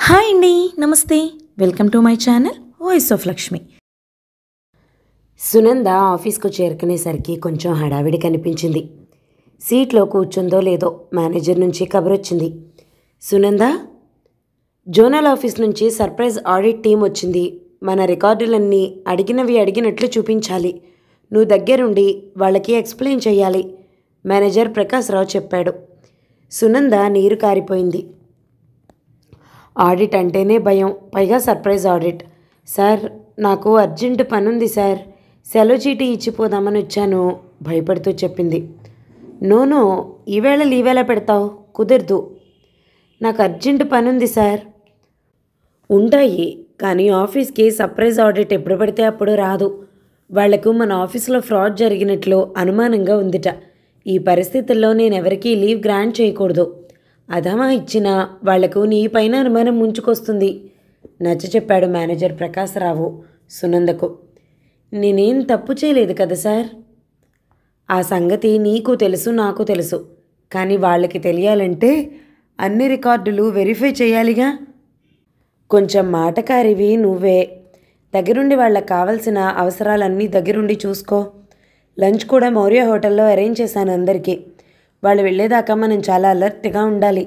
Hi అండి, నమస్తే. Welcome to my channel voice of Lakshmi. Sunanda ఆఫీస్కు చేరుకునేసరికి కొంచెం హడావిడి కనిపించింది. సీట్లో కూర్చుందో లేదో మేనేజర్ నుంచి కబురొచ్చింది. సునంద, జోనల్ ఆఫీస్ నుంచి సర్ప్రైజ్ ఆడిట్ టీం వచ్చింది. మన రికార్డులన్నీ అడిగినవి అడిగినట్లు చూపించాలి. నువ్వు దగ్గరుండి వాళ్ళకి ఎక్స్ప్లెయిన్ చేయాలి, మేనేజర్ ప్రకాశ్ రావు చెప్పాడు. సునంద నీరు కారిపోయింది. ఆడిట్ అంటేనే భయం, పైగా సర్ప్రైజ్ ఆడిట్. సార్, నాకు అర్జెంటు పనుంది సార్, సెలవు చీటీ ఇచ్చిపోదామని వచ్చాను భయపడుతూ చెప్పింది. నో, ఈవేళ లీవేళ పెడతావు, కుదరదు. నాకు అర్జెంటు పనుంది సార్. ఉంటాయి, కానీ ఆఫీస్కి సర్ప్రైజ్ ఆడిట్ ఎప్పుడు పడితే అప్పుడు రాదు. వాళ్లకు మన ఆఫీస్లో ఫ్రాడ్ జరిగినట్లు అనుమానంగా ఉందిట. ఈ పరిస్థితుల్లో నేనెవరికీ లీవ్ గ్రాంట్ చేయకూడదు. అదమా ఇచ్చినా వాళ్లకు నీ పైన అనుమానం ముంచుకొస్తుంది నచ్చ చెప్పాడు మేనేజర్ ప్రకాశరావు సునందకు. నేనేం తప్పు చేయలేదు కదా సార్. ఆ సంగతి నీకు తెలుసు, నాకు తెలుసు. కానీ వాళ్ళకి తెలియాలంటే అన్ని రికార్డులు వెరిఫై చేయాలిగా. కొంచెం మాటకారివి నువ్వే. దగ్గరుండి వాళ్ళకి కావాల్సిన అవసరాలన్నీ దగ్గరుండి చూసుకో. లంచ్ కూడా మౌర్య హోటల్లో అరేంజ్ చేశాను అందరికీ. వాళ్ళు వెళ్ళేదాకా మనం చాలా అలర్ట్గా ఉండాలి.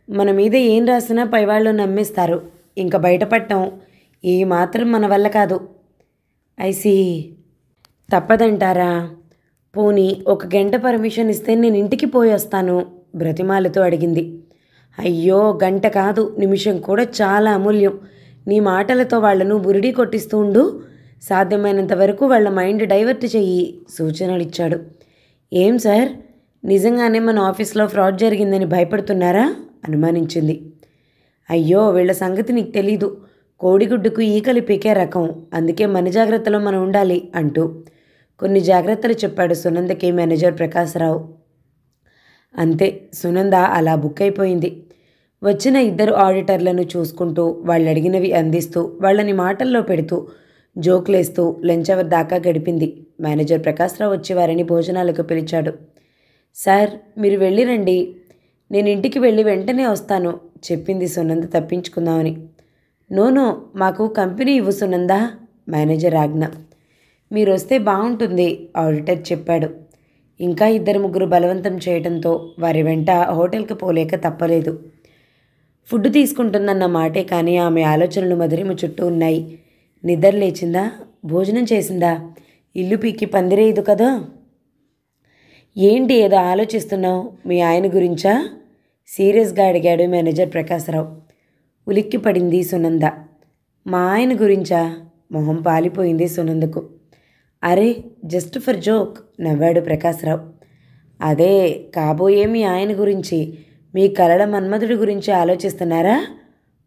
మన మీద ఏం రాసినా పైవాళ్ళు నమ్మేస్తారు. ఇంకా బయటపడటం ఏమాత్రం మన వల్ల కాదు. ఐసీ, తప్పదంటారా? పోనీ 1 గంట పర్మిషన్ ఇస్తే నేను ఇంటికి పోయి వస్తాను బ్రతిమాలతో అడిగింది. అయ్యో, గంట కాదు, నిమిషం కూడా చాలా అమూల్యం. నీ మాటలతో వాళ్లను బురిడి కొట్టిస్తూ ఉండు. సాధ్యమైనంత వరకు వాళ్ళ మైండ్ డైవర్ట్ చెయ్యి సూచనలు ఇచ్చాడు. ఏం సార్, నిజంగానే మన ఆఫీస్లో ఫ్రాడ్ జరిగిందని భయపడుతున్నారా? అనుమానించింది. అయ్యో, వీళ్ళ సంగతి నీకు తెలీదు. కోడిగుడ్డుకు ఈకలి పీకే రకం, అందుకే మన జాగ్రత్తలో మనం ఉండాలి అంటూ కొన్ని జాగ్రత్తలు చెప్పాడు సునందకి మేనేజర్ ప్రకాశరావు. అంతే, సునంద అలా బుక్ అయిపోయింది. వచ్చిన 2 ఆడిటర్లను చూసుకుంటూ వాళ్ళు అడిగినవి అందిస్తూ వాళ్ళని మాటల్లో పెడుతూ జోకులేస్తూ లంచ్ అవర్ దాకా గడిపింది. మేనేజర్ ప్రకాశరావు వచ్చి వారిని భోజనాలకు పిలిచాడు. సార్, మీరు వెళ్ళిరండి, నేను ఇంటికి వెళ్ళి వెంటనే వస్తాను చెప్పింది సునంద తప్పించుకుందామని. నో, మాకు కంపెనీ ఇవ్వు సునంద, మేనేజర్ ఆజ్ఞ. మీరు వస్తే బాగుంటుంది ఆడిటర్ చెప్పాడు. ఇంకా 2-3 బలవంతం చేయడంతో వారి వెంట హోటల్కి పోలేక తప్పలేదు. ఫుడ్ తీసుకుంటుందన్న మాటే కానీ ఆమె ఆలోచనలు మధురిమ చుట్టూ ఉన్నాయి. నిద్ర లేచిందా? భోజనం చేసిందా? ఇల్లు పీకి పందిరేయదు కదా. ఏంటి ఏదో ఆలోచిస్తున్నావు? మీ ఆయన గురించా? సీరియస్గా అడిగాడు మేనేజర్ ప్రకాశరావు. ఉలిక్కి పడింది సునంద. మా ఆయన గురించా? మొహం పాలిపోయింది సునందకు. అరే, జస్ట్ ఫర్ జోక్ నవ్వాడు ప్రకాశరావు. అదే, కాబోయే మీ ఆయన గురించి, మీ కలల మన్మధుడి గురించి ఆలోచిస్తున్నారా?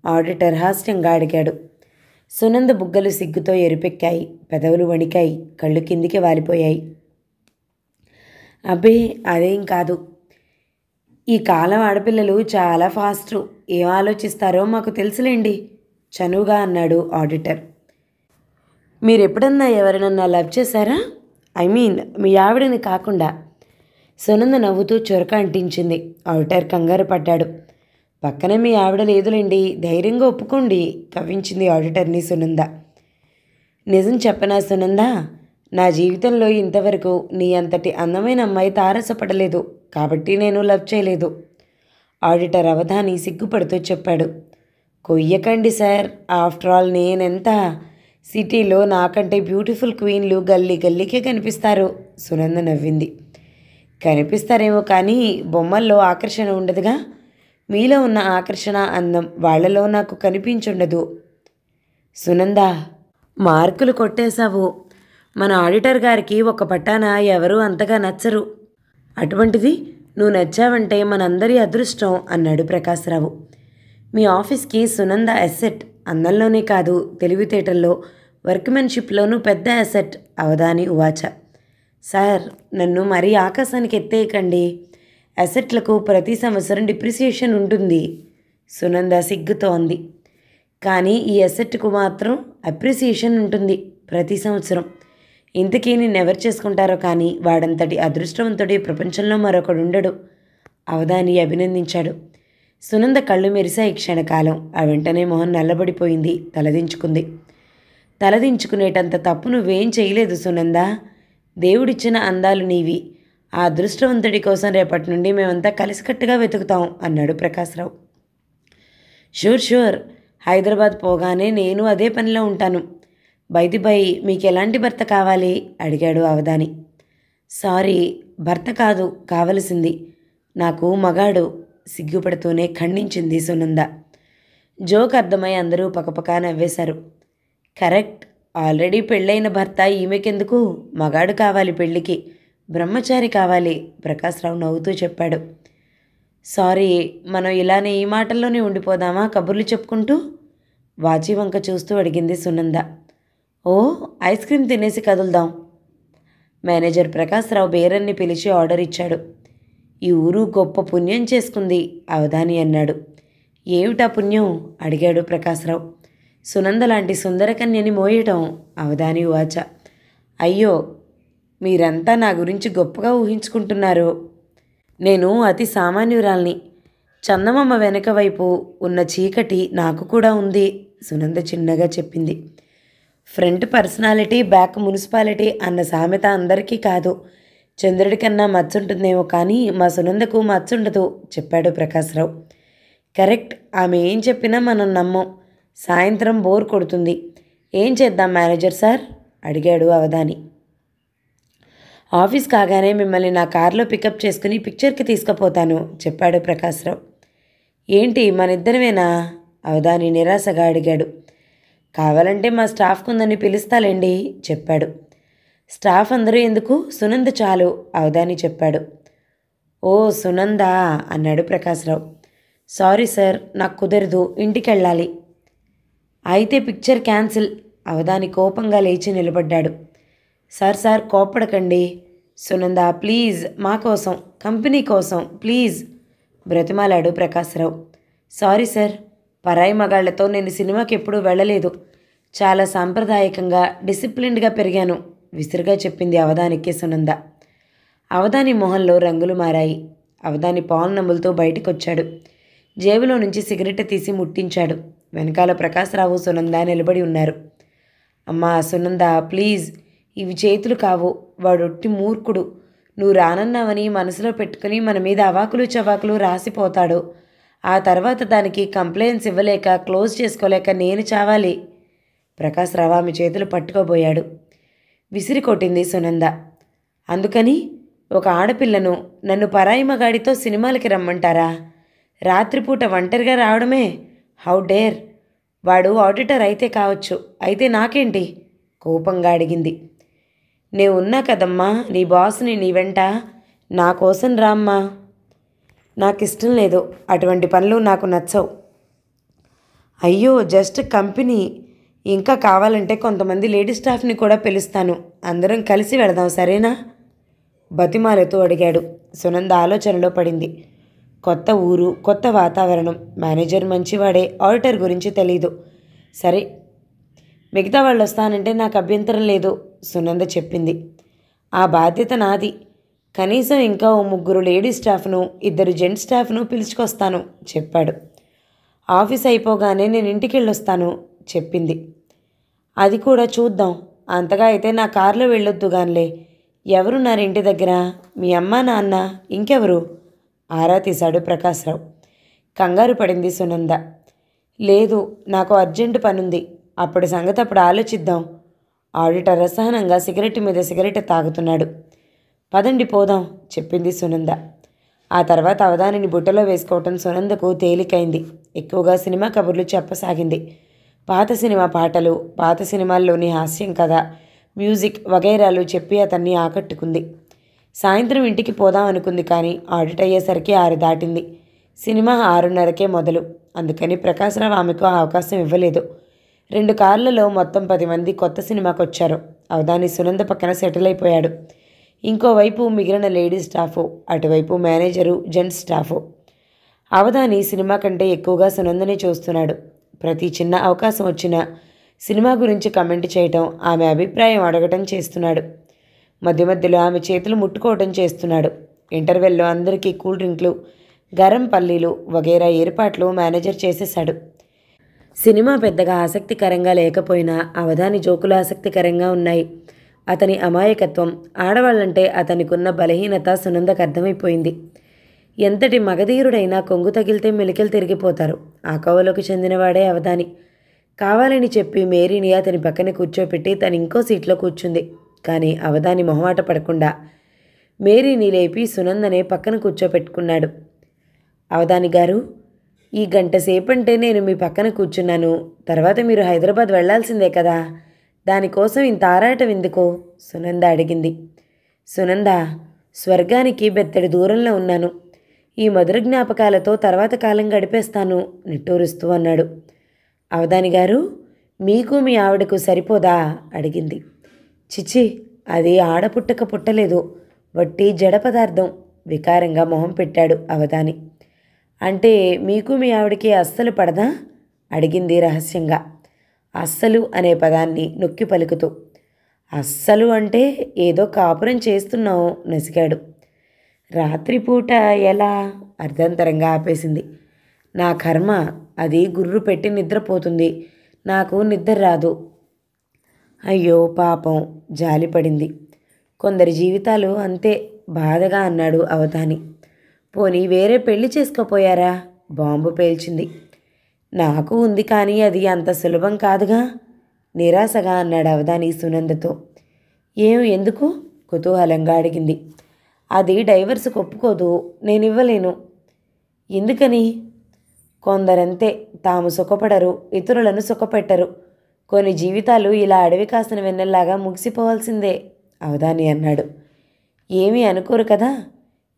ఆడిటర్ హాస్యంగా అడిగాడు. సునంద బుగ్గలు సిగ్గుతో ఎరుపెక్కాయి, పెదవులు వణికాయి, కళ్ళు కిందికి వాలిపోయాయి. అబ్బే, అదేం కాదు. ఈ కాలం ఆడపిల్లలు చాలా ఫాస్టు. ఏం ఆలోచిస్తారో మాకు తెలుసులేండి చనువుగా అన్నాడు ఆడిటర్. మీరెప్పుడన్నా ఎవరినన్నా లవ్ చేశారా? మీ ఆవిడని కాకుండా. సునంద నవ్వుతూ చొరక అంటించింది. ఆడిటర్ కంగారు పడ్డాడు. పక్కన మీ ఆవిడ లేదులేండి, ధైర్యంగా ఒప్పుకోండి కవ్వించింది ఆడిటర్ని సునంద. నిజం చెప్పనా సునంద, నా జీవితంలో ఇంతవరకు నీ అంతటి అందమైన అమ్మాయి తారసపడలేదు, కాబట్టి నేను లవ్ చేయలేదు ఆడిటర్ అవధాని సిగ్గుపడుతూ చెప్పాడు. కొయ్యకండి సార్, ఆఫ్టర్ ఆల్ నేనెంత. సిటీలో నాకంటే బ్యూటిఫుల్ క్వీన్లు గల్లీ గల్లీకే కనిపిస్తారు సునంద నవ్వింది. కనిపిస్తారేమో కానీ బొమ్మల్లో ఆకర్షణ ఉండదుగా. మీలో ఉన్న ఆకర్షణ, అందం వాళ్లలో నాకు కనిపించుండదు. సునంద, మార్కులు కొట్టేశావు. మన ఆడిటర్ గారికి ఒక పట్టాన ఎవరూ అంతగా నచ్చరు. అటువంటిది నువ్వు నచ్చావంటే మనందరి అదృష్టం అన్నాడు ప్రకాశరావు. మీ ఆఫీస్కి సునంద అసెట్. అందంలోనే కాదు, తెలివితేటల్లో, వర్క్మెన్షిప్లోనూ పెద్ద అసెట్ అవధాని ఉవాచ. సార్, నన్ను మరీ ఆకాశానికి ఎత్తేయకండి. అసెట్లకు ప్రతి సంవత్సరం డిప్రిసియేషన్ ఉంటుంది సునంద సిగ్గుతో అంది. కానీ ఈ అసెట్కు మాత్రం అప్రిసియేషన్ ఉంటుంది ప్రతి సంవత్సరం. ఇంతకీ నిన్నెవరు చేసుకుంటారో కానీ వాడంతటి అదృష్టవంతుడి ప్రపంచంలో మరొకడుండడు అవధాని అభినందించాడు. సునంద కళ్ళు మెరిశాయి క్షణకాలం. ఆ వెంటనే మొహం నల్లబడిపోయింది. తలదించుకునేటంత తప్పు నువ్వేం చేయలేదు సునంద. దేవుడిచ్చిన అందాలు నీవి. ఆ అదృష్టవంతుడి కోసం రేపటి నుండి మేమంతా కలిసికట్టుగా వెతుకుతాం అన్నాడు ప్రకాశ్రావు. షూర్ హైదరాబాద్ పోగానే నేను అదే పనిలో ఉంటాను. బై మీకు ఎలాంటి భర్త కావాలి అడిగాడు అవధాని. సారీ, భర్త కాదు కావలసింది, నాకు మగాడు సిగ్గుపడుతూనే ఖండించింది సునంద. జోక్ అర్థమై అందరూ పకపకా నవ్వేశారు. కరెక్ట్, ఆల్రెడీ పెళ్ళైన భర్త ఈమెకెందుకు, మగాడు కావాలి పెళ్ళికి, బ్రహ్మచారి కావాలి ప్రకాశ్రావు నవ్వుతూ చెప్పాడు. సారీ, మనం ఇలానే ఈ మాటల్లోనే ఉండిపోదామా కబుర్లు చెప్పుకుంటూ వాచి వంక చూస్తూ అడిగింది సునంద. ఓ, ఐస్ క్రీమ్ తినేసి కదులుదాం. మేనేజర్ ప్రకాశ్రావు బేరన్ని పిలిచి ఆర్డర్ ఇచ్చాడు. ఈ ఊరు గొప్ప పుణ్యం చేసుకుంది అవధాని అన్నాడు. ఏమిటా పుణ్యం అడిగాడు ప్రకాశ్రావు. సునంద లాంటి సుందరకన్యని మోయటం అవధాని వాచ. అయ్యో, మీరంతా నా గురించి గొప్పగా ఊహించుకుంటున్నారు. నేను అతి సామాన్యురాల్ని. చందమామ వెనక వైపు ఉన్న చీకటి నాకు కూడా ఉంది సునంద చిన్నగా చెప్పింది. ఫ్రంట్ పర్సనాలిటీ, బ్యాక్ మున్సిపాలిటీ అన్న సామెత అందరికీ కాదు. చంద్రుడి కన్నా మచ్చుంటుందేమో కానీ మా సునందకు మచ్చుండదు చెప్పాడు ప్రకాశ్రావు. కరెక్ట్, ఆమె ఏం చెప్పినా మనం నమ్మం. సాయంత్రం బోర్ కొడుతుంది. ఏం చేద్దాం మేనేజర్ సార్ అడిగాడు అవధాని. ఆఫీస్ కాగానే మిమ్మల్ని నా కారులో పికప్ చేసుకుని పిక్చర్కి తీసుకుపోతాను చెప్పాడు ప్రకాశ్రావు. ఏంటి మనిద్దరమేనా అవధాని నిరాశగా అడిగాడు. కావాలంటే మా స్టాఫ్ కుందని పిలుస్తాలేండి చెప్పాడు. స్టాఫ్ అందరూ ఎందుకు, సునంద చాలు అవధాని చెప్పాడు. ఓ సునందా అన్నాడు ప్రకాశ్రావు. సారీ సార్, నాకు కుదరదు, ఇంటికెళ్ళాలి. అయితే పిక్చర్ క్యాన్సిల్ అవధాని కోపంగా లేచి నిలబడ్డాడు. సార్ కోపడకండి. సునంద ప్లీజ్, మా కోసం, కంపెనీ కోసం ప్లీజ్ బ్రతిమాలాడు ప్రకాశ్రావు. సారీ సార్, పరాయి మగాళ్లతో నేను సినిమాకి ఎప్పుడూ వెళ్ళలేదు. చాలా సాంప్రదాయకంగా డిసిప్లిన్డ్గా పెరిగాను విసురుగా చెప్పింది అవధానికి సునంద. అవధాని మొహంలో రంగులు మారాయి. అవధాని పాలు నమ్ములతో బయటకొచ్చాడు. జేబులో నుంచి సిగరెట్ తీసి ముట్టించాడు. వెనకాల ప్రకాశ్రావు సునంద నిలబడి ఉన్నారు. అమ్మా సునంద ప్లీజ్, ఇవి చేతులు కావు, వాడొట్టి మూర్ఖుడు. నువ్వు రానన్నావని మనసులో పెట్టుకుని మన మీద అవాకులు చవాకులు రాసిపోతాడు. ఆ తర్వాత దానికి కంప్లైంట్స్ ఇవ్వలేక క్లోజ్ చేసుకోలేక నేను చావాలి. ప్రకాశ్రావు ఆమె చేతులు పట్టుకోబోయాడు. విసిరి కొట్టింది సునంద. అందుకని ఒక ఆడపిల్లను నన్ను పరాయి మగాడితో సినిమాలకి రమ్మంటారా? రాత్రిపూట ఒంటరిగా రావడమే, హౌ డేర్. వాడు ఆడిటర్ అయితే కావచ్చు, అయితే నాకేంటి కోపంగా అడిగింది. నేను ఉన్నా కదమ్మా నీ బాస్ని, నీ వెంట, నా కోసం రామ్మా. నాకు ఇష్టం లేదు, అటువంటి పనులు నాకు నచ్చవు. అయ్యో జస్ట్ కంపెనీ, ఇంకా కావాలంటే కొంతమంది లేడీ స్టాఫ్ని కూడా పిలుస్తాను, అందరం కలిసి వెళదాం సరేనా బతిమాలతో అడిగాడు. సునంద ఆలోచనలో పడింది. కొత్త ఊరు, కొత్త వాతావరణం, మేనేజర్ మంచివాడే, ఆడిటర్ గురించి తెలీదు. సరే, మిగతా వాళ్ళు వస్తానంటే నాకు అభ్యంతరం లేదు సునంద చెప్పింది. ఆ బాధ్యత నాది. కనీసం ఇంకా ఓ 3 లేడీ స్టాఫ్ను, 2 జెంట్స్ స్టాఫ్ను పిలుచుకొస్తాను చెప్పాడు. ఆఫీస్ అయిపోగానే నేను ఇంటికి వెళ్ళొస్తాను చెప్పింది. అది కూడా చూద్దాం, అంతగా అయితే నా కారులో వెళ్ళొద్దు గానిలే. ఎవరున్నారు ఇంటి దగ్గర? మీ అమ్మ నాన్న, ఇంకెవరు ఆరా తీశాడు ప్రకాశ్రావు. కంగారు పడింది సునంద. లేదు, నాకు అర్జెంటు పనుంది, అప్పుడు సంగతి అప్పుడు ఆలోచిద్దాం. ఆడిటర్ అసహనంగా సిగరెట్ మీద సిగరెట్ తాగుతున్నాడు. పదండి పోదాం చెప్పింది సునంద. ఆ తర్వాత అవధానిని బుట్టలో వేసుకోవటం సునందకు తేలికైంది. ఎక్కువగా సినిమా కబుర్లు చెప్పసాగింది. పాత సినిమా పాటలు, పాత సినిమాల్లోని హాస్యం కథ, మ్యూజిక్ వగైరాలు చెప్పి అతన్ని ఆకట్టుకుంది. సాయంత్రం ఇంటికి పోదాం అనుకుంది కానీ ఆడిట్ అయ్యేసరికి 6 దాటింది. సినిమా 6:30కే మొదలు. అందుకని ప్రకాశ్రావు ఆమెకు ఆ అవకాశం ఇవ్వలేదు. 2 కార్లలో మొత్తం 10 మంది కొత్త సినిమాకి వచ్చారు. అవధాని సునంద పక్కన సెటిల్ అయిపోయాడు. ఇంకోవైపు మిగిలిన లేడీ స్టాఫు, అటువైపు manager, gents staff. Avadhani cinema కంటే ఎక్కువగా సునందని చూస్తున్నాడు. ప్రతి చిన్న అవకాశం వచ్చినా సినిమా గురించి కమెంట్ చేయటం, ఆమె అభిప్రాయం అడగటం చేస్తున్నాడు. మధ్య మధ్యలో ఆమె చేతులు ముట్టుకోవటం చేస్తున్నాడు. ఇంటర్వెల్లో అందరికీ కూల్ డ్రింక్లు, గరం పల్లీలు వగైరా ఏర్పాట్లు మేనేజర్ చేసేశాడు. సినిమా పెద్దగా ఆసక్తికరంగా లేకపోయినా అవధాని జోకులు ఆసక్తికరంగా ఉన్నాయి. అతని అమాయకత్వం, ఆడవాళ్ళంటే అతనికున్న బలహీనత సునందకు అర్థమైపోయింది. ఎంతటి మగధీరుడైనా కొంగు తగిలితే మెలికలు తిరిగిపోతారు. ఆ కోవలోకి చెందినవాడే అవధాని. కావాలని చెప్పి మేరీని అతని పక్కన కూర్చోపెట్టి తను ఇంకో సీట్లో కూర్చుంది. కానీ అవధాని మొహమాట పడకుండా మేరీని లేపి సునందనే పక్కన కూర్చోపెట్టుకున్నాడు. అవధాని గారు, ఈ గంట సేపంటే నేను మీ పక్కన కూర్చున్నాను. తర్వాత మీరు హైదరాబాద్ వెళ్లాల్సిందే కదా, దానికోసం ఇంత ఆరాటం ఎందుకో? సునంద అడిగింది. సునంద, స్వర్గానికి బెత్తడి దూరంలో ఉన్నాను. ఈ మధుర జ్ఞాపకాలతో తర్వాత కాలం గడిపేస్తాను నిట్టూరుస్తూ అన్నాడు. అవధాని గారు, మీకు మీ ఆవిడకు సరిపోదా అడిగింది. చిచి, అది ఆడపుట్టక పుట్టలేదు, వట్టి జడ పదార్థం వికారంగా మొహం పెట్టాడు అవధాని. అంటే మీకు మీ ఆవిడకి అస్సలు పడదా అడిగింది రహస్యంగా, అస్సలు అనే పదాన్ని నొక్కి పలుకుతూ. అస్సలు అంటే ఏదో కాపురం చేస్తున్నావు నసిగాడు. రాత్రిపూట ఎలా అర్ధంతరంగా ఆపేసింది. నా కర్మ, అది గుర్రు పెట్టి నిద్రపోతుంది, నాకు నిద్ర రాదు. అయ్యో పాపం, జాలిపడింది. కొందరి జీవితాలు అంతే బాధగా అన్నాడు అవధాని. పోనీ వేరే పెళ్లి చేసుకోపోయారా? బాంబు పేల్చింది. నాకు ఉంది, కానీ అది అంత సులభం కాదుగా నిరాశగా అన్నాడు అవధాని సునందతో. ఎందుకు కుతూహలంగా అడిగింది. అది డైవర్స్ ఒప్పుకోదు, నేను ఇవ్వలేను. ఎందుకని? కొందరంతే, తాము సుఖపడరు, ఇతరులను సుఖపెట్టరు. కొన్ని జీవితాలు ఇలా అడవి కాసిన వెన్నెల్లాగా ముగిసిపోవాల్సిందే అవధాని అన్నాడు. ఏమీ అనుకోరు కదా,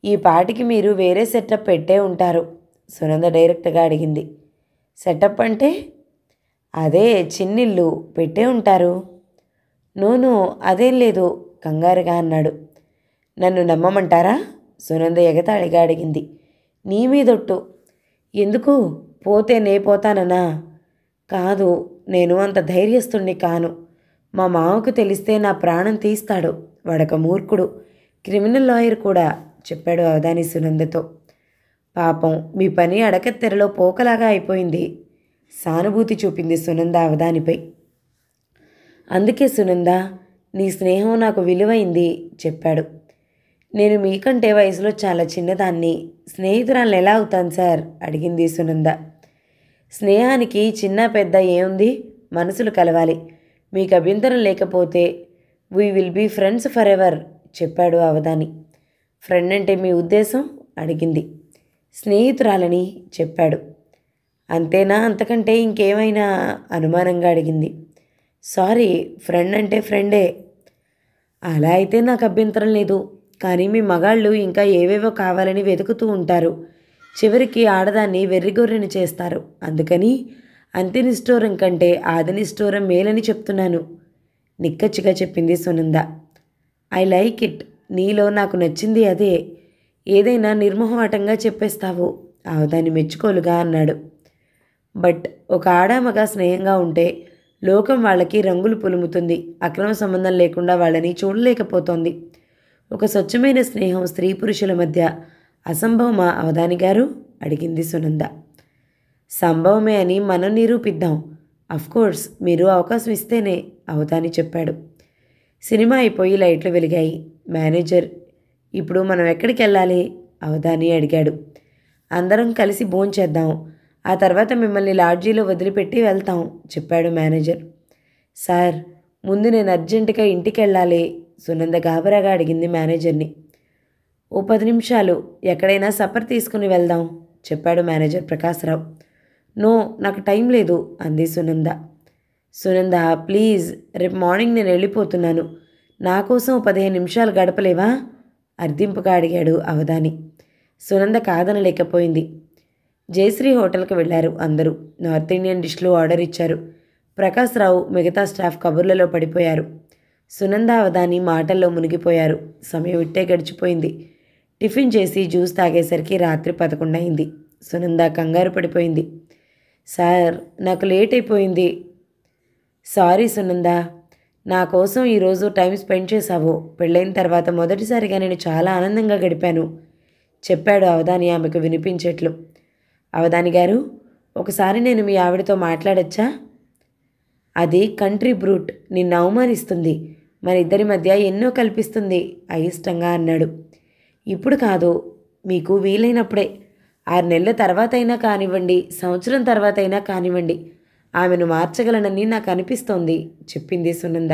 ఈ పాటికి మీరు వేరే సెటప్ పెట్టే ఉంటారు సునంద డైరెక్ట్గా అడిగింది. సెటప్ అంటే? అదే చిన్నిల్లు పెట్టే ఉంటారు. నోను, అదేం లేదు కంగారుగా అన్నాడు. నన్ను నమ్మమంటారా? సునంద ఎగతాళిగా అడిగింది. నీ మీదొట్టు. ఎందుకు? పోతే నే పోతాననా? కాదు, నేను అంత ధైర్యస్తుణ్ణి కాను. మా మామకు తెలిస్తే నా ప్రాణం తీస్తాడు. వాడొక మూర్ఖుడు, క్రిమినల్ లాయర్ కూడా చెప్పాడు అవధాని సునందతో. పాపం, మీ పని అడకత్తెరలో పోకలాగా అయిపోయింది సానుభూతి చూపింది సునంద అవధానిపై. అందుకే సునంద, నీ స్నేహం నాకు విలువైంది చెప్పాడు. నేను మీకంటే వయసులో చాలా చిన్నదాన్ని, స్నేహితురాలను ఎలా అవుతాను సార్ అడిగింది సునంద. స్నేహానికి చిన్న పెద్ద ఏముంది, మనసులు కలవాలి. మీకు అభ్యంతరం లేకపోతే we will be friends forever చెప్పాడు అవధాని. ఫ్రెండ్ అంటే మీ ఉద్దేశం అడిగింది. స్నేహితురాలని చెప్పాడు. అంతేనా, అంతకంటే ఇంకేమైనా అనుమానంగా అడిగింది. సారీ, ఫ్రెండ్ అంటే ఫ్రెండే. అలా అయితే నాకు అభ్యంతరం లేదు, కానీ మీ మగాళ్ళు ఇంకా ఏవేవో కావాలని వెతుకుతూ ఉంటారు. చివరికి ఆడదాన్ని వెర్రిగొర్రెని చేస్తారు. అందుకని అంత్యనిష్ఠూరం కంటే ఆదినిష్ఠూరం మేలని చెప్తున్నాను నిక్కచ్చిగా చెప్పింది సునంద. I like it. నీలో నాకు నచ్చింది అదే. ఏదైనా నిర్మోహమాటంగా చెప్పేస్తావు అవధాని మెచ్చుకోలుగా అన్నాడు. బట్ ఒక ఆడామగా స్నేహంగా ఉంటే లోకం వాళ్ళకి రంగులు పులుముతుంది. అక్రమ సంబంధం లేకుండా వాళ్ళని చూడలేకపోతోంది. ఒక స్వచ్ఛమైన స్నేహం స్త్రీ పురుషుల మధ్య అసంభవమా అవధాని గారు అడిగింది సునంద. సంభవమే అని మనం నిరూపిద్దాం. అఫ్కోర్స్, మీరు అవకాశం ఇస్తేనే అవధాని చెప్పాడు. సినిమా అయిపోయి లైట్లు వెలిగాయి. మేనేజర్, ఇప్పుడు మనం ఎక్కడికి వెళ్ళాలి అవధాని అడిగాడు. అందరం కలిసి భోంచేద్దాం, ఆ తర్వాత మిమ్మల్ని లాడ్జీలో వదిలిపెట్టి వెళ్తాం చెప్పాడు మేనేజర్. సార్, ముందు నేను అర్జెంటుగా ఇంటికి వెళ్ళాలి సునంద గాబరాగా అడిగింది మేనేజర్ని. ఓ 10 నిమిషాలు, ఎక్కడైనా సఫర్ తీసుకుని వెళ్దాం చెప్పాడు మేనేజర్ ప్రకాశ్రావు. నో, నాకు టైం లేదు అంది సునంద. సునంద, ప్లీజ్, రేపు మార్నింగ్ నేను వెళ్ళిపోతున్నాను. నా కోసం 15 నిమిషాలు గడపలేవా అర్థింపుగా అడిగాడు అవధాని. సునంద కాదనలేకపోయింది. జయశ్రీ హోటల్కి వెళ్ళారు అందరూ. నార్త్ ఇండియన్ డిష్లు ఆర్డర్ ఇచ్చారు. ప్రకాశ్రావు మిగతా స్టాఫ్ కబుర్లలో పడిపోయారు. సునంద అవధాని మాటల్లో మునిగిపోయారు. సమయం ఇట్టే గడిచిపోయింది. టిఫిన్ చేసి జ్యూస్ తాగేసరికి రాత్రి 11 అయింది. సునంద కంగారు పడిపోయింది. సార్, నాకు లేట్ అయిపోయింది. సారీ సునంద, నా కోసం ఈరోజు టైం స్పెండ్ చేశావు. పెళ్ళైన తర్వాత మొదటిసారిగా నేను చాలా ఆనందంగా గడిపాను. చెప్పాడు అవధాని ఆమెకు వినిపించేట్లు. అవధాని గారు, ఒకసారి నేను మీ ఆవిడతో మాట్లాడచ్చా? అది కంట్రీ బ్రూట్, నిన్ను అవమానిస్తుంది, మన ఇద్దరి మధ్య ఎన్నో కల్పిస్తుంది అయిష్టంగా అన్నాడు. ఇప్పుడు కాదు, మీకు వీలైనప్పుడే, 6 నెలల తర్వాత అయినా కానివ్వండి, సంవత్సరం తర్వాత అయినా కానివ్వండి, ఆమెను మార్చగలనని నాకు అనిపిస్తోంది చెప్పింది సునంద.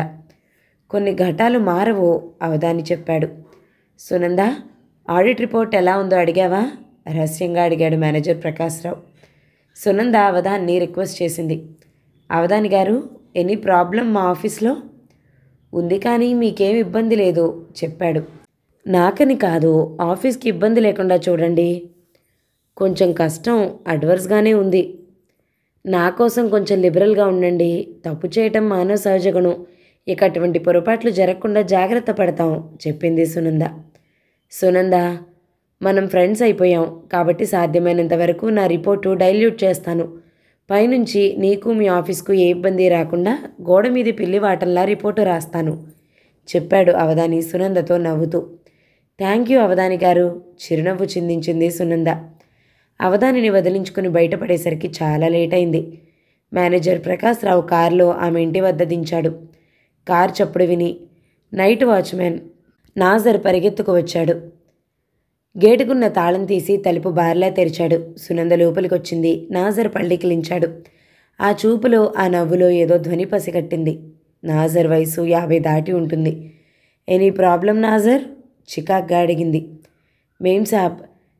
కొన్ని ఘటాలు మారవో అవధాని చెప్పాడు. సునంద, ఆడిట్ రిపోర్ట్ ఎలా ఉందో అడిగావా? రహస్యంగా అడిగాడు మేనేజర్ ప్రకాశ్రావు. సునంద అవధాన్ని రిక్వెస్ట్ చేసింది. అవధాని గారు, ఎనీ ప్రాబ్లం మా ఆఫీస్లో? ఉంది, కానీ మీకేం ఇబ్బంది లేదు చెప్పాడు. నాకని కాదు, ఆఫీస్కి ఇబ్బంది లేకుండా చూడండి. కొంచెం కష్టం అడ్వర్స్గానే ఉంది. నా కోసం కొంచెం లిబరల్గా ఉండండి. తప్పు చేయటం మానవ సహజగుణం. ఇక అటువంటి పొరపాట్లు జరగకుండా జాగ్రత్త పడతాం చెప్పింది సునంద. సునంద, మనం ఫ్రెండ్స్ అయిపోయాం కాబట్టి సాధ్యమైనంత వరకు నా రిపోర్టు డైల్యూట్ చేస్తాను. పైనుంచి నీకు మీ ఆఫీస్కు ఏ ఇబ్బంది రాకుండా గోడ మీది పిల్లి వాటంలా రిపోర్టు రాస్తాను చెప్పాడు అవధాని సునందతో నవ్వుతూ. థ్యాంక్ యూ అవధాని గారు చిరునవ్వు చిందించింది సునంద. అవధానిని వదిలించుకుని బయటపడేసరికి చాలా లేట్ అయింది. మేనేజర్ ప్రకాశ్రావు కారులో ఆమె ఇంటి వద్ద దించాడు. కారు చప్పుడు విని నైట్ వాచ్మెన్ నాజర్ పరిగెత్తుకు వచ్చాడు. గేటుకున్న తాళం తీసి తలుపు బార్లా తెరిచాడు. సునంద లోపలికొచ్చింది. నాజర్ పళ్ళికిలించాడు. ఆ చూపులో, ఆ నవ్వులో ఏదో ధ్వని పసిగట్టింది. నాజర్ వయసు 50 దాటి ఉంటుంది. Any problem Nazar? చికాగ్గా అడిగింది. మేం సాబ్,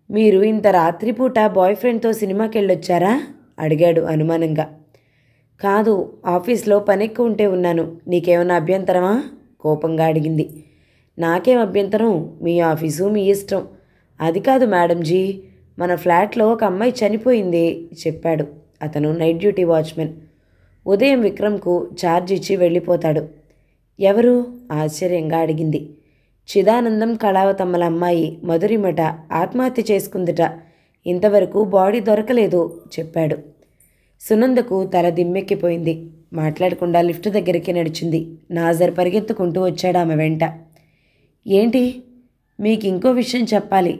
మీరు ఇంత రాత్రిపూట బాయ్ ఫ్రెండ్తో సినిమాకి వెళ్ళొచ్చారా అడిగాడు అనుమానంగా. కాదు, ఆఫీస్లో పనెక్కువ ఉంటే ఉన్నాను. నీకేమన్నా అభ్యంతరమా కోపంగా అడిగింది. నాకేం అభ్యంతరం, మీ ఆఫీసు మీ ఇష్టం. అది కాదు మేడంజీ, మన ఫ్లాట్లో ఒక అమ్మాయి చనిపోయింది చెప్పాడు. అతను నైట్ డ్యూటీ వాచ్మెన్. ఉదయం విక్రమ్కు ఛార్జ్ ఇచ్చి వెళ్ళిపోతాడు. ఎవరు ఆశ్చర్యంగా అడిగింది. చిదానందం కళావతమ్మల అమ్మాయి మధురిమట ఆత్మహత్య చేసుకుందిట. ఇంతవరకు బాడీ దొరకలేదు చెప్పాడు. సునందకు తల దిమ్మెక్కిపోయింది. మాట్లాడకుండా లిఫ్ట్ దగ్గరికి నడిచింది. నాజర్ పరిగెత్తుకుంటూ వచ్చాడు ఆమె వెంట. ఏంటి? మీకు ఇంకో విషయం చెప్పాలి.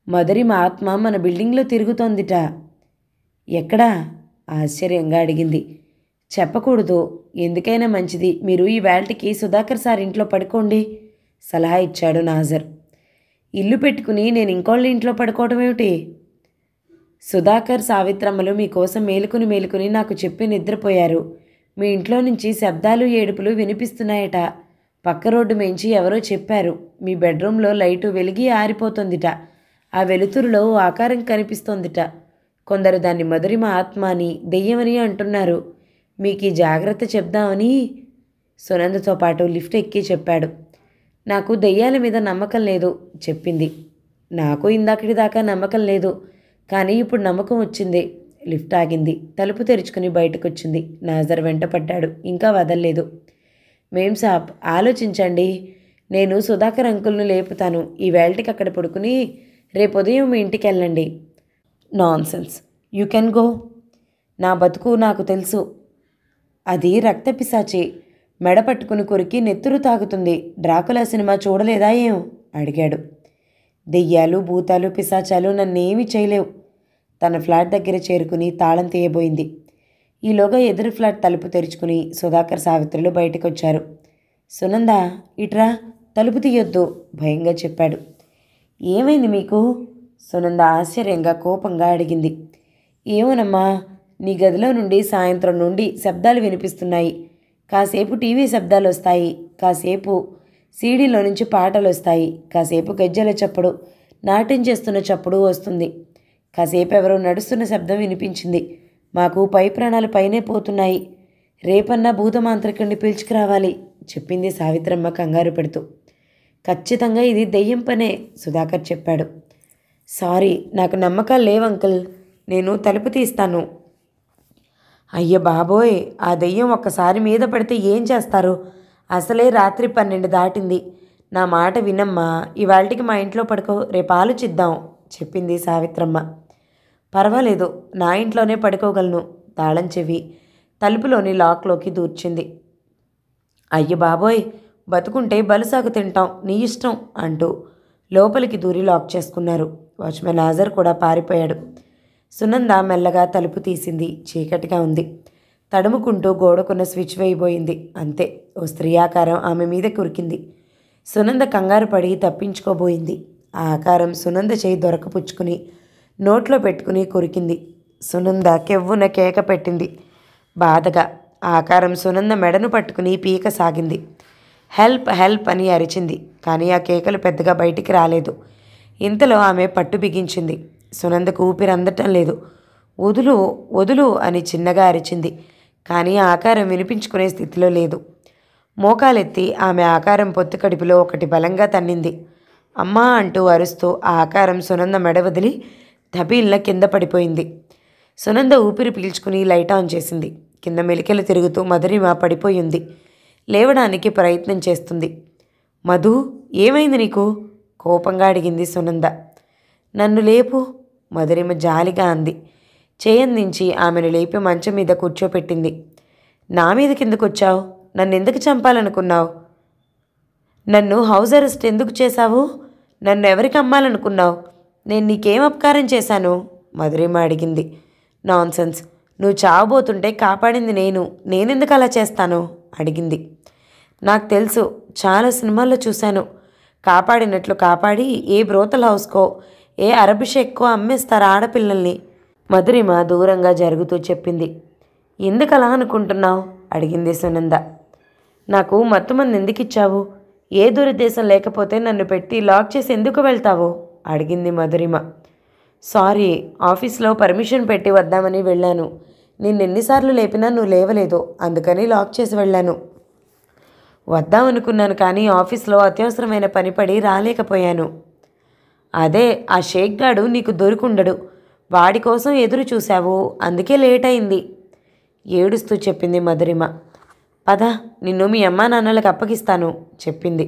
మధురిమ ఆత్మ మన బిల్డింగ్లో తిరుగుతోందిట. ఎక్కడా ఆశ్చర్యంగా అడిగింది. చెప్పకూడదు, ఎందుకైనా మంచిది మీరు ఈ వేళటికి సుధాకర్ సార్ ఇంట్లో పడుకోండి సలహా ఇచ్చాడు నాజర్. ఇల్లు పెట్టుకుని నేను ఇంకోళ్ళ ఇంట్లో పడుకోవడం ఏమిటి? సుధాకర్ సావిత్రమ్మలు మీకోసం మేలుకుని నాకు చెప్పి నిద్రపోయారు. మీ ఇంట్లో నుంచి శబ్దాలు ఏడుపులు వినిపిస్తున్నాయట. పక్క రోడ్డు మించి ఎవరో చెప్పారు. మీ బెడ్రూమ్లో లైటు వెలిగి ఆరిపోతుందిట. ఆ వెలుతురులో ఆకారం కనిపిస్తోందిట. కొందరు దాన్ని మధురిమ ఆత్మ అని, దెయ్యమని అంటున్నారు. మీకు ఈ జాగ్రత్త చెప్దామని సునందతో పాటు లిఫ్ట్ ఎక్కి చెప్పాడు. నాకు దెయ్యాల మీద నమ్మకం లేదు చెప్పింది. నాకు ఇందాకటి దాకా నమ్మకం లేదు, కానీ ఇప్పుడు నమ్మకం వచ్చింది. లిఫ్ట్ ఆగింది. తలుపు తెరుచుకుని బయటకొచ్చింది. నాజర్ వెంటపడ్డాడు. ఇంకా వదల్లేదు. మేం సాబ్, ఆలోచించండి. నేను సుధాకర్ అంకుల్ను లేపుతాను. ఈ వేళటికి అక్కడ పడుకుని రేపు ఉదయం మీ ఇంటికి వెళ్ళండి. Nonsense, you can go. నా బతుకు నాకు తెలుసు. అది రక్తపిశాచి. మెడ పట్టుకుని కొరికి నెత్తురు తాగుతుంది. డ్రాకులా సినిమా చూడలేదా ఏం అడిగాడు. దెయ్యాలు భూతాలు పిశాచాలు నన్నేమీ చేయలేవు. తన ఫ్లాట్ దగ్గర చేరుకుని తాళం తీయబోయింది. ఈలోగా ఎదురు ఫ్లాట్ తలుపు తెరుచుకుని సుధాకర్ సావిత్రులు బయటకొచ్చారు. సునంద, ఇట్రా, తలుపు తీయొద్దు భయంగా చెప్పాడు. ఏమైంది మీకు? సునంద ఆశ్చర్యంగా కోపంగా అడిగింది. ఏమోనమ్మా, నీ గదిలో నుండి సాయంత్రం నుండి శబ్దాలు వినిపిస్తున్నాయి. కాసేపు టీవీ శబ్దాలు వస్తాయి, కాసేపు సీడీలో నుంచి పాటలు వస్తాయి, కాసేపు గజ్జల చప్పుడు, నాట్యం చేస్తున్న చప్పుడు వస్తుంది, కాసేపు ఎవరో నడుస్తున్న శబ్దం వినిపించింది. మాకు పై ప్రాణాలు పైనే పోతున్నాయి. రేపన్నా భూతమాంత్రికుడిని పిలుచుకురావాలి చెప్పింది సావిత్రమ్మ కంగారు పెడుతూ. ఖచ్చితంగా ఇది దెయ్యం పనే సుధాకర్ చెప్పాడు. సారీ, నాకు నమ్మకాలు లేవు అంకుల్. నేను తలుపు తీస్తాను. అయ్య బాబోయ్, ఆ దెయ్యం ఒక్కసారి మీద పడితే ఏం చేస్తారు? అసలే రాత్రి 12 దాటింది. నా మాట వినమ్మా, ఇవాళకి మా ఇంట్లో పడుకో, రేపు ఆలోచిద్దాం చెప్పింది సావిత్రమ్మ. పర్వాలేదు, నా ఇంట్లోనే పడుకోగలను. తాళం చెవి తలుపులోని లాక్లోకి దూర్చింది. అయ్య బాబోయ్, బతుకుంటే బలుసాగు తింటాం, నీ ఇష్టం అంటూ లోపలికి దూరి లాక్ చేసుకున్నారు. వాచ్మెన్ నాజర్ కూడా పారిపోయాడు. సునంద మెల్లగా తలుపు తీసింది. చీకటిగా ఉంది. తడుముకుంటూ గోడకున్న స్విచ్ వేయబోయింది. అంతే, ఓ స్త్రీ ఆకారం ఆమె మీద కురికింది. సునంద కంగారు పడి తప్పించుకోబోయింది. ఆ ఆకారం సునంద చేయి దొరకపుచ్చుకుని నోట్లో పెట్టుకుని కొరికింది. సునంద కెవ్వున కేక పెట్టింది. బాధగా ఆకారం సునంద మెడను పట్టుకుని పీక సాగింది. హెల్ప్ హెల్ప్ అని అరిచింది. కానీ ఆ కేకలు పెద్దగా బయటికి రాలేదు. ఇంతలో ఆమె పట్టు బిగించింది. సునందకు ఊపిరి అందటం లేదు. వదులు వదులు అని చిన్నగా అరిచింది. కానీ ఆ ఆకారం వినిపించుకునే స్థితిలో లేదు. మోకాలెత్తి ఆమె ఆకారం పొత్తు కడుపులో ఒకటి బలంగా తన్నింది. అమ్మా అంటూ అరుస్తూ ఆ ఆకారం సునంద మెడ వదిలి దబీల్న కింద పడిపోయింది. సునంద ఊపిరి పీల్చుకుని లైట్ ఆన్ చేసింది. కింద మెలికలు తిరుగుతూ మధురిమ పడిపోయింది. లేవడానికి ప్రయత్నం చేస్తుంది. మధు, ఏమైంది నీకు? కోపంగా అడిగింది సునంద. నన్ను లేపు, మధురిమ జాలిగా అంది. చేయందించి ఆమెను లేపి మంచం మీద కూర్చోపెట్టింది. నా మీద కిందకొచ్చావు? నన్నెందుకు చంపాలనుకున్నావు? నన్ను హౌస్ అరెస్ట్ ఎందుకు చేశావు? నన్ను ఎవరికి అమ్మాలనుకున్నావు? నేను నీకేం అపకారం చేశాను? మధురిమ అడిగింది. నాన్సెన్స్, నువ్వు చావబోతుంటే కాపాడింది నేనెందుకు అలా చేస్తాను? అడిగింది. నాకు తెలుసు, చాలా సినిమాల్లో చూశాను. కాపాడినట్లు కాపాడి ఏ బ్రోతల్ హౌస్కో ఏ అరభిషేక్కో అమ్మేస్తారు ఆడపిల్లల్ని. మధురిమ దూరంగా జరుగుతూ చెప్పింది. ఎందుకు అలా అనుకుంటున్నావు? అడిగింది సునంద. నాకు మత్తుమంది ఎందుకు ఇచ్చావు? ఏ దురుద్దేశం లేకపోతే నన్ను పెట్టి లాక్ చేసి ఎందుకు వెళ్తావు? అడిగింది మధురిమ. సారీ, ఆఫీస్లో పర్మిషన్ పెట్టి వద్దామని వెళ్ళాను. నిన్నెన్నిసార్లు లేపినా నువ్వు లేవలేదు, అందుకని లాక్ చేసి వెళ్ళాను. వద్దామనుకున్నాను కానీ ఆఫీస్లో అత్యవసరమైన పని పడి రాలేకపోయాను. అదే, ఆ షేక్ గాడు నీకు దొరికుండడు. వాడి కోసం ఎదురు చూశావు, అందుకే లేట్ అయింది. ఏడుస్తూ చెప్పింది మధురిమ. పద, నిన్ను మీ అమ్మా నాన్నలకు అప్పగిస్తాను చెప్పింది.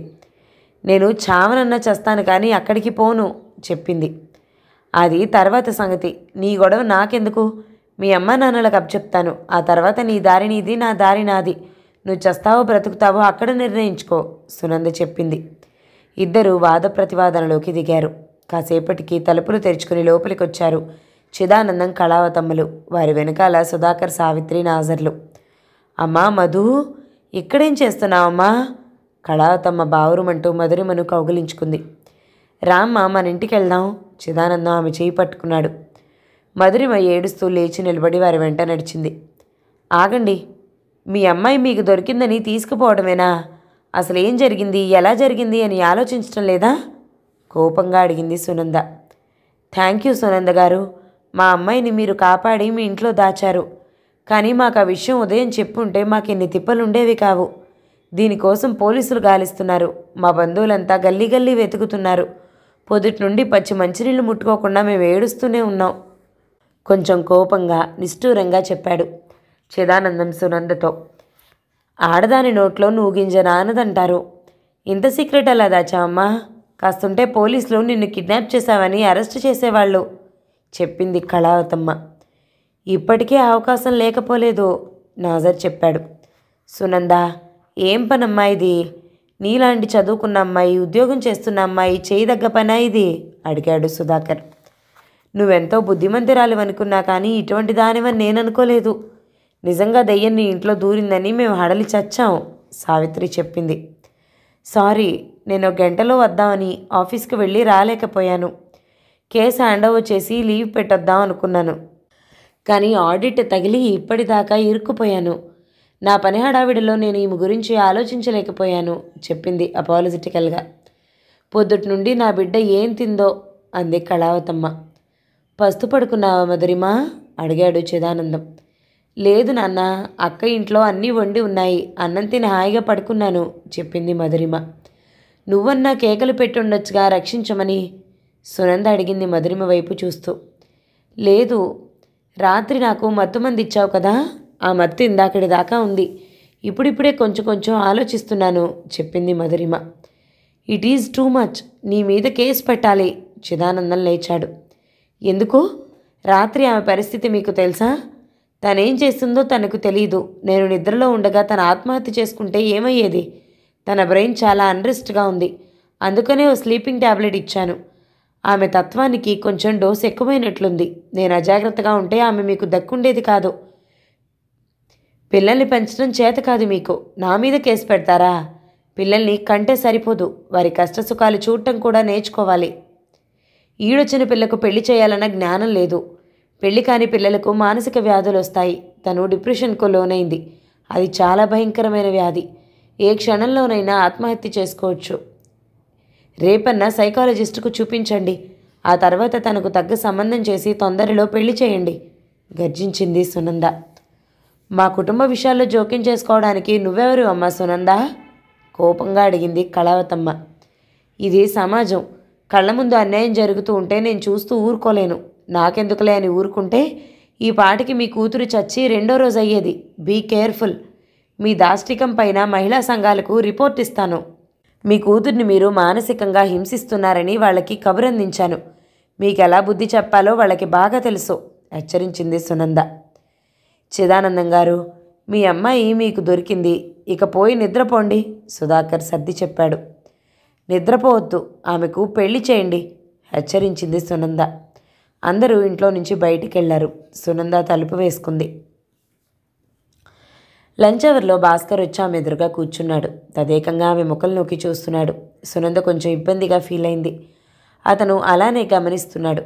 నేను చావనన్నా చేస్తాను కానీ అక్కడికి పోను చెప్పింది. అది తర్వాత సంగతి. నీ గొడవ నాకెందుకు? మీ అమ్మా నాన్నలకు అప్పచెప్తాను. ఆ తర్వాత నీ దారి నీది, నా దారి నాది. నువ్వు చస్తావో బ్రతుకుతావో అక్కడ నిర్ణయించుకో సునంద చెప్పింది. ఇద్దరూ వాద ప్రతివాదనలోకి దిగారు. కాసేపటికి తలుపులు తెరుచుకుని లోపలికొచ్చారు చిదానందం, కళావతమ్మలు. వారి వెనకాల సుధాకర్, సావిత్రి, నాజర్లు. అమ్మా మధు, ఇక్కడేం చేస్తున్నావమ్మా? కళావతమ్మ బావురుమంటూ మధురిమను కౌగిలించుకుంది. రామ్మ, మన ఇంటికి వెళ్దాం. చిదానందం ఆమె చేయి పట్టుకున్నాడు. మధురిమ ఏడుస్తూ లేచి నిలబడి వారి వెంట నడిచింది. ఆగండి, మీ అమ్మాయి మీకు దొరికిందని తీసుకుపోవడమేనా? అసలు ఏం జరిగింది, ఎలా జరిగింది అని ఆలోచించడం లేదా? కోపంగా అడిగింది సునంద. థ్యాంక్ యూ సునంద గారు. మా అమ్మాయిని మీరు కాపాడి మీ ఇంట్లో దాచారు. కానీ మాకు ఆ విషయం ఉదయం చెప్పుంటే మాకెన్ని తిప్పలుండేవి కావు. దీనికోసం పోలీసులు గాలిస్తున్నారు. మా బంధువులంతా గల్లీ గల్లీ వెతుకుతున్నారు. పొద్దుటి నుండి పచ్చి మంచినీళ్ళు ముట్టుకోకుండా మేము ఏడుస్తూనే ఉన్నాం. కొంచెం కోపంగా నిష్ఠూరంగా చెప్పాడు చిదానందం సునందతో. ఆడదాని నోట్లో నూగింజ నానదంటారు. ఇంత సీక్రెట్ అలా దాచావమ్మా? కాస్తుంటే పోలీసులు నిన్ను కిడ్నాప్ చేశావని అరెస్ట్ చేసేవాళ్ళు చెప్పింది కళావతమ్మ. ఇప్పటికే అవకాశం లేకపోలేదు నాజర్ చెప్పాడు. సునంద, ఏం పనమ్మా ఇది? నీలాంటి చదువుకున్న అమ్మాయి, ఉద్యోగం చేస్తున్న అమ్మాయి చేయదగ్గ పనా ఇది? అడిగాడు సుధాకర్. నువ్వెంతో బుద్ధిమంతురాలు అనుకున్నా కానీ ఇటువంటి దానివని నేను అనుకోలేదు. నిజంగా దయ్యం నీ ఇంట్లో దూరిందని మేము హడలి చచ్చాం సావిత్రి చెప్పింది. సారీ, నేను 1 గంటలో వద్దామని ఆఫీస్కి వెళ్ళి రాలేకపోయాను. కేసు హ్యాండ్ ఓవర్ చేసి లీవ్ పెట్టొద్దాం అనుకున్నాను. కానీ ఆడిట్ తగిలి ఇప్పటిదాకా ఇరుక్కుపోయాను. నా పని హడావిడిలో నేను ఈమె గురించి ఆలోచించలేకపోయాను చెప్పింది అపాలజిటికల్గా. పొద్దుటి నుండి నా బిడ్డ ఏం తిందో అంది కళావతమ్మ. పస్తు పడుకున్నావా మధురిమా? అడిగాడు చిదానందం. లేదు నాన్న, అక్క ఇంట్లో అన్నీ వండి ఉన్నాయి. అన్నం తిని హాయిగా పడుకున్నాను చెప్పింది మధురిమ. నువ్వన్నా కేకలు పెట్టుండొచ్చుగా రక్షించమని సునంద అడిగింది మధురిమ వైపు చూస్తూ. లేదు, రాత్రి నాకు మత్తుమంది ఇచ్చావు కదా, ఆ మత్తు ఇందాకటి దాకా ఉంది. ఇప్పుడిప్పుడే కొంచెం కొంచెం ఆలోచిస్తున్నాను చెప్పింది Madhurima. It is too much. నీ మీద కేసు పెట్టాలి. చిదానందం లేచాడు. ఎందుకు? రాత్రి ఆమె పరిస్థితి మీకు తెలుసా? తనేం చేస్తుందో తనకు తెలీదు. నేను నిద్రలో ఉండగా తన ఆత్మహత్య చేసుకుంటే ఏమయ్యేది? తన బ్రెయిన్ చాలా అన్రెస్ట్గా ఉంది. అందుకనే ఓ స్లీపింగ్ ట్యాబ్లెట్ ఇచ్చాను. ఆమె తత్వానికి కొంచెం డోసు ఎక్కువైనట్లుంది. నేను అజాగ్రత్తగా ఉంటే ఆమె మీకు దక్కుండేది కాదు. పిల్లల్ని పెంచడం చేత కాదు మీకు, నా మీద కేసు పెడతారా? పిల్లల్ని కంటే సరిపోదు, వారి కష్టసుఖాలు చూడటం కూడా నేర్చుకోవాలి. ఈడొచ్చిన పిల్లకు పెళ్లి చేయాలన్న జ్ఞానం లేదు. పెళ్లి కాని పిల్లలకు మానసిక వ్యాధులు వస్తాయి. తను డిప్రెషన్కు లోనైంది. అది చాలా భయంకరమైన వ్యాధి. ఏ క్షణంలోనైనా ఆత్మహత్య చేసుకోవచ్చు. రేపన్నా సైకాలజిస్టుకు చూపించండి. ఆ తర్వాత తనకు తగ్గ సంబంధం చేసి తొందరలో పెళ్లి చేయండి, గర్జించింది సునంద. మా కుటుంబ విషయాల్లో జోక్యం చేసుకోవడానికి నువ్వెవరు అమ్మా సునంద? కోపంగా అడిగింది కళావతమ్మ. ఇది సమాజం. కళ్ళ ముందు అన్యాయం జరుగుతూ ఉంటే నేను చూస్తూ ఊరుకోలేను. నాకెందుకులే అని ఊరుకుంటే ఈ పాటికి మీ కూతురు చచ్చి 2వ రోజు అయ్యేది. Be careful. మీ దాష్టికం పైన మహిళా సంఘాలకు రిపోర్ట్ ఇస్తాను. మీ కూతుర్ని మీరు మానసికంగా హింసిస్తున్నారని వాళ్ళకి కబురందించాను. మీకెలా బుద్ధి చెప్పాలో వాళ్ళకి బాగా తెలుసు, హెచ్చరించింది సునంద. చిదానందం గారు, మీ అమ్మాయి మీకు దొరికింది. ఇక పోయి నిద్రపోండి, సుధాకర్ సర్ది చెప్పాడు. నిద్రపోవద్దు, ఆమెకు పెళ్లి చేయండి, హెచ్చరించింది సునంద. అందరూ ఇంట్లో నుంచి బయటికి వెళ్లారు. సునంద తలుపు వేసుకుంది. లంచ్ అవర్లో భాస్కర్ వచ్చి ఆమె ఎదురుగా కూర్చున్నాడు. తదేకంగా ఆమె ముఖంలోకి చూస్తున్నాడు. సునంద కొంచెం ఇబ్బందిగా ఫీల్ అయింది. అతను అలానే గమనిస్తున్నాడు.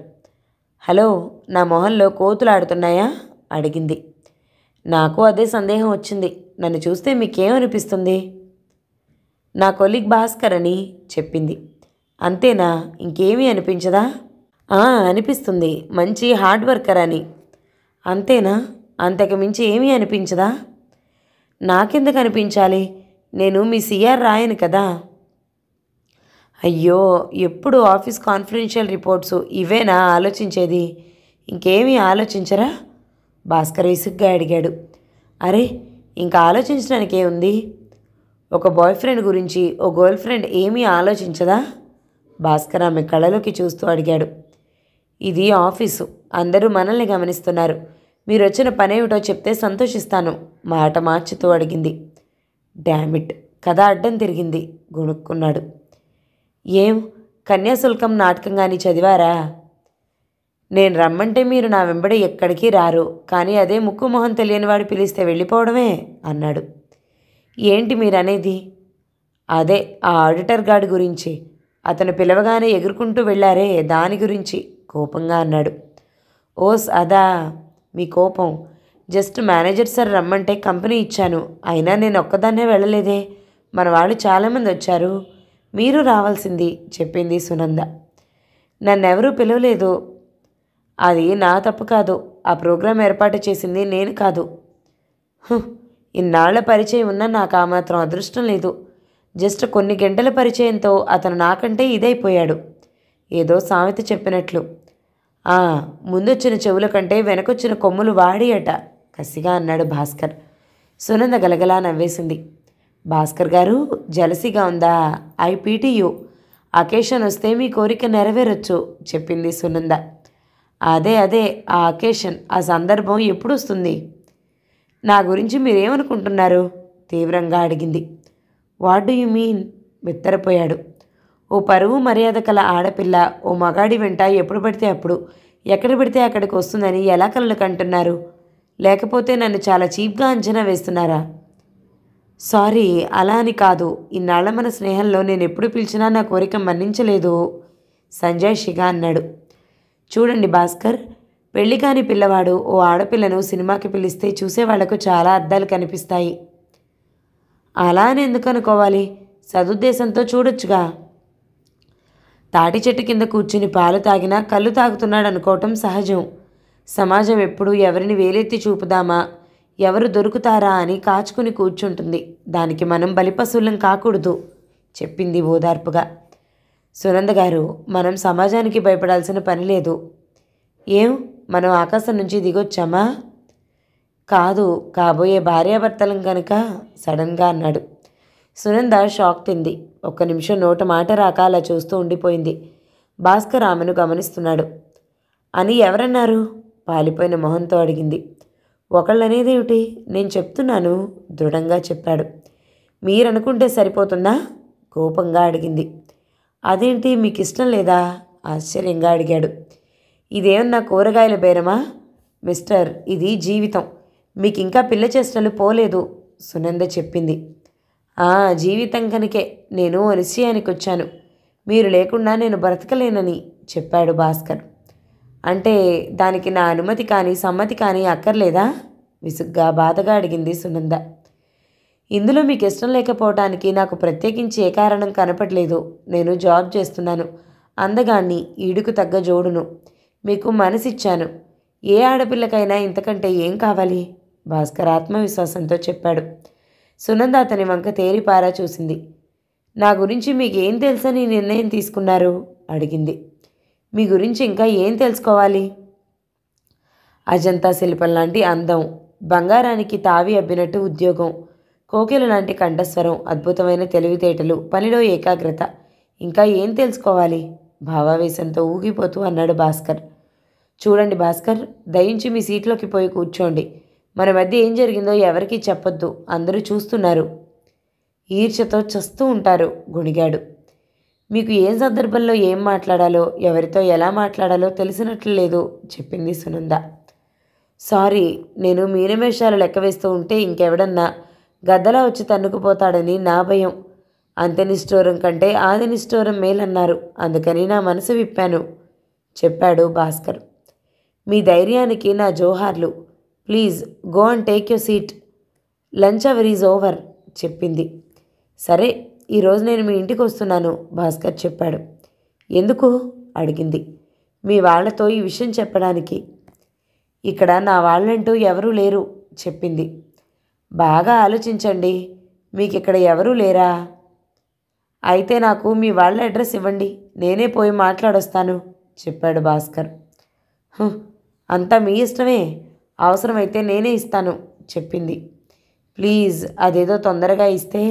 హలో, నా మొహంలో కోతులు ఆడుతున్నాయా అడిగింది. నాకు అదే సందేహం వచ్చింది. నన్ను చూస్తే మీకేమనిపిస్తుంది? నా కొలీగ్ భాస్కర్ అని చెప్పింది. అంతేనా? ఇంకేమీ అనిపించదా? అనిపిస్తుంది, మంచి హార్డ్ వర్కర్ అని. అంతేనా? అంతకు మించి ఏమీ అనిపించదా? నాకెందుకు అనిపించాలి? నేను మీ సిఆర్ రాయను కదా. అయ్యో, ఎప్పుడు ఆఫీస్ కాన్ఫిడెన్షియల్ రిపోర్ట్స్ ఇవేనా ఆలోచించేది? ఇంకేమీ ఆలోచించరా? భాస్కర్ విసుగ్గా అడిగాడు. అరే, ఇంకా ఆలోచించడానికి ఏముంది? ఒక బాయ్ ఫ్రెండ్ గురించి ఓ గర్ల్ ఫ్రెండ్ ఏమీ ఆలోచించదా? భాస్కర్ ఆమె కళ్ళలోకి చూస్తూ అడిగాడు. ఇది ఆఫీసు, అందరూ మనల్ని గమనిస్తున్నారు. మీరు వచ్చిన పనేమిటో చెప్తే సంతోషిస్తాను, మాట మార్చుతూ అడిగింది. డామిట్, కథ అడ్డం తిరిగింది, గొణుక్కున్నాడు. ఏం, కన్యాశుల్కం నాటకం కానీ చదివారా? నేను రమ్మంటే మీరు నా వెంబడి ఎక్కడికి రారు, కానీ అదే ముక్కు మొహం తెలియనివాడు పిలిస్తే వెళ్ళిపోవడమే అన్నాడు. ఏంటి మీరనేది? అదే ఆ ఆడిటర్ గార్డు గురించి. అతను పిలవగానే ఎగురుకుంటూ వెళ్ళారే, దాని గురించి కోపంగా అన్నాడు. ఓస్ అదా మీ కోపం? జస్ట్ మేనేజర్ సార్ రమ్మంటే కంపెనీ ఇచ్చాను. అయినా నేను ఒక్కదాన్నే వెళ్ళలేదే, మన వాళ్ళు చాలామంది వచ్చారు. మీరు రావాల్సింది, చెప్పింది సునంద. నన్నెవరూ పిలవలేదు. అది నా తప్పు కాదు. ఆ ప్రోగ్రాం ఏర్పాటు చేసింది నేను కాదు. ఇన్నాళ్ల పరిచయం ఉన్నా నాకు ఆ మాత్రం అదృష్టం లేదు. జస్ట్ కొన్ని గంటల పరిచయంతో అతను నాకంటే ఇదైపోయాడు. ఏదో సామెత చెప్పినట్లు. ముందొచ్చిన చెవుల కంటే వెనకొచ్చిన కొమ్ములు వాడి అట, కసిగా అన్నాడు భాస్కర్. సునంద గలగలా నవ్వేసింది. భాస్కర్ గారు, జలసిగా ఉందా? ఐ పీటీయు. అకేషన్ వస్తే మీ కోరిక నెరవేరొచ్చు, చెప్పింది సునంద. అదే ఆ అకేషన్, ఆ సందర్భం ఎప్పుడు వస్తుంది? నా గురించి మీరేమనుకుంటున్నారు? తీవ్రంగా అడిగింది. What do you mean? బిత్తరపోయాడు. ఓ పరువు మర్యాద కల ఆడపిల్ల ఓ మగాడి వెంట ఎప్పుడు పడితే అప్పుడు, ఎక్కడ పడితే అక్కడికి వస్తుందని ఎలా కలలు కంటున్నారు? లేకపోతే నన్ను చాలా చీప్గా అంచనా వేస్తున్నారా? సారీ, అలా అని కాదు. ఇన్నాళ్ల మన స్నేహంలో నేను ఎప్పుడు పిలిచినా నా కోరిక మన్నించలేదు, సంజయ్ షిగా అన్నాడు. చూడండి భాస్కర్, పెళ్లి కాని పిల్లవాడు ఓ ఆడపిల్లను సినిమాకి పిలిస్తే చూసేవాళ్లకు చాలా అద్దాలు కనిపిస్తాయి. అలా అని ఎందుకు అనుకోవాలి? సదుద్దేశంతో చూడొచ్చుగా. తాటి చెట్టు కింద కూర్చుని పాలు తాగినా కళ్ళు తాగుతున్నాడు అనుకోవటం సహజం. సమాజం ఎప్పుడు ఎవరిని వేలెత్తి చూపుదామా, ఎవరు దొరుకుతారా అని కాచుకుని కూర్చుంటుంది. దానికి మనం బలిపశువులం కాకూడదు, చెప్పింది ఓదార్పుగా. సునంద గారు, మనం సమాజానికి భయపడాల్సిన పని లేదు. ఏం, మనం ఆకాశం నుంచి దిగొచ్చామా? కాదు, కాబోయే భార్యాభర్తలం కనుక, సడన్గా అన్నాడు. సునంద షాక్ తింది. ఒక్క నిమిషం నోట మాట రాక అలా చూస్తూ ఉండిపోయింది. భాస్కర్ ఆమెను గమనిస్తున్నాడు. అని ఎవరన్నారు? పాలిపోయిన మొహంతో అడిగింది. ఒకళ్ళనేదేమిటి, నేను చెప్తున్నాను, దృఢంగా చెప్పాడు. మీరనుకుంటే సరిపోతుందా? కోపంగా అడిగింది. అదేంటి, మీకు ఇష్టం లేదా? ఆశ్చర్యంగా అడిగాడు. ఇదేమన్నా కూరగాయల బేరమా? మిస్టర్, ఇది జీవితం. మీకు ఇంకా పిల్ల చేష్టలు పోలేదు, సునంద చెప్పింది. జీవితం కనుకే నేను నిశ్చయానికి వచ్చాను. మీరు లేకుండా నేను బ్రతకలేనని చెప్పాడు భాస్కర్. అంటే దానికి నా అనుమతి కానీ సమ్మతి కానీ అక్కర్లేదా? విసుగ్గా బాధగా అడిగింది సునంద. ఇందులో మీకు ఇష్టం లేకపోవడానికి నాకు ప్రత్యేకించి ఏ కారణం కనపడలేదు. నేను జాబ్ చేస్తున్నాను, అందగాన్ని, ఈడుకు తగ్గ జోడును. మీకు మనసిచ్చాను. ఏ ఆడపిల్లకైనా ఇంతకంటే ఏం కావాలి? భాస్కర్ ఆత్మవిశ్వాసంతో చెప్పాడు. సునంద అతని వంక తేరిపారా చూసింది. నా గురించి మీకు ఏం తెలుసని నిర్ణయం తీసుకున్నారు? అడిగింది. మీ గురించి ఇంకా ఏం తెలుసుకోవాలి? అజంతా శిల్పం లాంటి అందం, బంగారానికి తావి అబ్బినట్టు ఉద్యోగం, కోకిల లాంటి కంఠస్వరం, అద్భుతమైన తెలివితేటలు, పనిలో ఏకాగ్రత. ఇంకా ఏం తెలుసుకోవాలి? భావావేశంతో ఊగిపోతూ అన్నాడు భాస్కర్. చూడండి భాస్కర్, దయించి మీ సీట్లోకి పోయి కూర్చోండి. మన మధ్య ఏం జరిగిందో ఎవరికీ చెప్పొద్దు, అందరూ చూస్తున్నారు. ఈర్ష్యతో చస్తూ ఉంటారు, గొణిగాడు. మీకు ఏం సందర్భంలో ఏం మాట్లాడాలో, ఎవరితో ఎలా మాట్లాడాలో తెలిసినట్లు లేదు, చెప్పింది సునంద. సారీ, నేను మీనమేషాలు లెక్క వేస్తూ ఉంటే ఇంకెవడన్నా గద్దలా వచ్చి తన్నుకుపోతాడని నా భయం. అంత్యనిష్ఠూరం కంటే ఆదినిష్ఠూరం మేలన్నారు, అందుకని నా మనసు విప్పాను, చెప్పాడు భాస్కర్. మీ ధైర్యానికి నా జోహార్లు. Please go and take your seat. Lunch hour is over, చెప్పింది. సరే, ఈరోజు నేను మీ ఇంటికి వస్తున్నాను, భాస్కర్ చెప్పాడు. ఎందుకు? అడిగింది. మీ వాళ్లతో ఈ విషయం చెప్పడానికి. ఇక్కడ నా వాళ్ళంటూ ఎవరూ లేరు, చెప్పింది. బాగా ఆలోచించండి, మీకు ఇక్కడ ఎవరూ లేరా? అయితే నాకు మీ వాళ్ళ అడ్రస్ ఇవ్వండి, నేనే పోయి మాట్లాడొస్తాను, చెప్పాడు భాస్కర్. అంతా మీ ఇష్టమే, అవసరమైతే నేనే ఇస్తాను, చెప్పింది. ప్లీజ్ అదేదో తొందరగా ఇస్తే.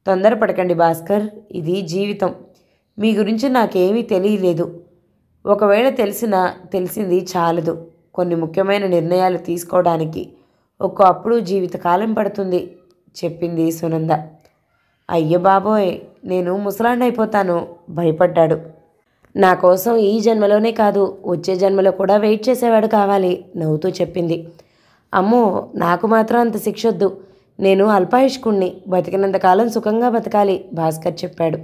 తొందరపడకండి భాస్కర్, ఇది జీవితం. మీ గురించి నాకేమీ తెలియలేదు. ఒకవేళ తెలిసింది చాలదు. కొన్ని ముఖ్యమైన నిర్ణయాలు తీసుకోవడానికి ఒక్కప్పుడు జీవితకాలం పడుతుంది, చెప్పింది సునంద. అయ్య బాబోయ్, నేను ముసలాండైపోతాను, భయపడ్డాడు. నా కోసం ఈ జన్మలోనే కాదు, వచ్చే జన్మలో కూడా వెయిట్ చేసేవాడు కావాలి, నవ్వుతూ చెప్పింది. అమ్మో, నాకు మాత్రం అంత శిక్షొద్దు. నేను అల్పాయుష్కుణ్ణి, బతికినంతకాలం సుఖంగా బతకాలి, భాస్కర్ చెప్పాడు.